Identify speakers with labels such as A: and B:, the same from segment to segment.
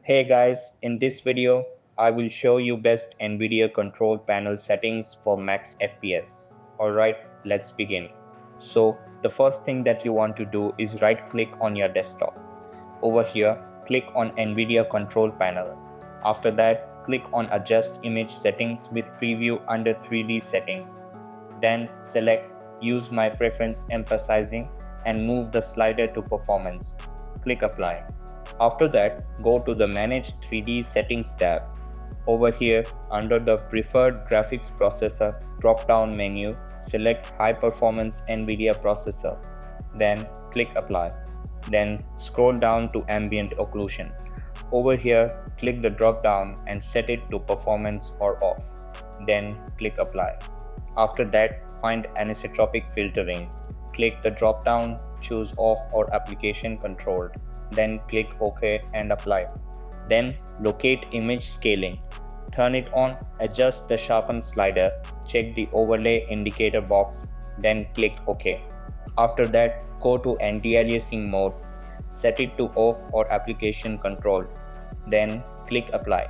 A: Hey guys, in this video, I will show you best NVIDIA Control Panel settings for max FPS. Alright, let's begin. So, the first thing that you want to do is right click on your desktop. Over here, click on NVIDIA Control Panel. After that, click on Adjust Image Settings with Preview under 3D Settings. Then select Use My Preference Emphasizing and move the slider to Performance. Click Apply. After that, go to the Manage 3D Settings tab. Over here, under the Preferred Graphics Processor drop-down menu, select High Performance NVIDIA Processor. Then click Apply. Then scroll down to Ambient Occlusion. Over here, click the drop-down and set it to Performance or Off. Then click Apply. After that, find Anisotropic Filtering. Click the drop-down, choose Off or Application Controlled. Then click OK and Apply. Then locate Image Scaling. Turn it on, adjust the Sharpen slider, check the Overlay Indicator box, then click OK. After that, go to Anti-aliasing mode, set it to Off or Application Control, then click Apply.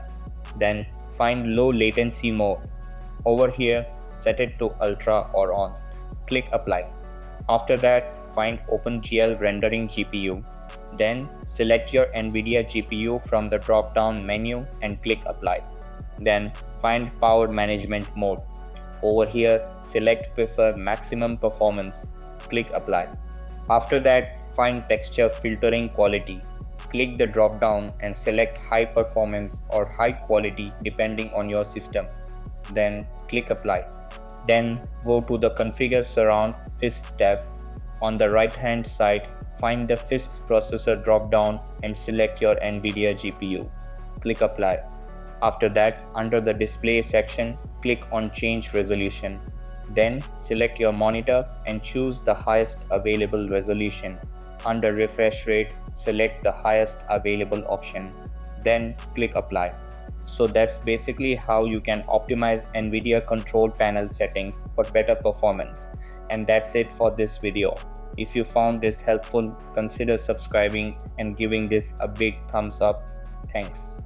A: Then find Low Latency mode. Over here, set it to Ultra or On. Click Apply. After that, find OpenGL Rendering GPU. Then select your NVIDIA GPU from the drop-down menu and click Apply. Then find Power Management mode. Over here, select Prefer Maximum Performance. Click Apply. After that, find Texture Filtering Quality. Click the drop-down and select High Performance or High Quality depending on your system. Then click Apply. Then go to the Configure Surround Fists tab. On the right hand side, find the Fists Processor drop-down and select your NVIDIA GPU. Click Apply. After that, under the Display section, click on Change Resolution. Then select your monitor and choose the highest available resolution. Under Refresh Rate, select the highest available option. Then click Apply. So that's basically how you can optimize NVIDIA Control Panel settings for better performance. And that's it for this video. If you found this helpful, consider subscribing and giving this a big thumbs up. Thanks.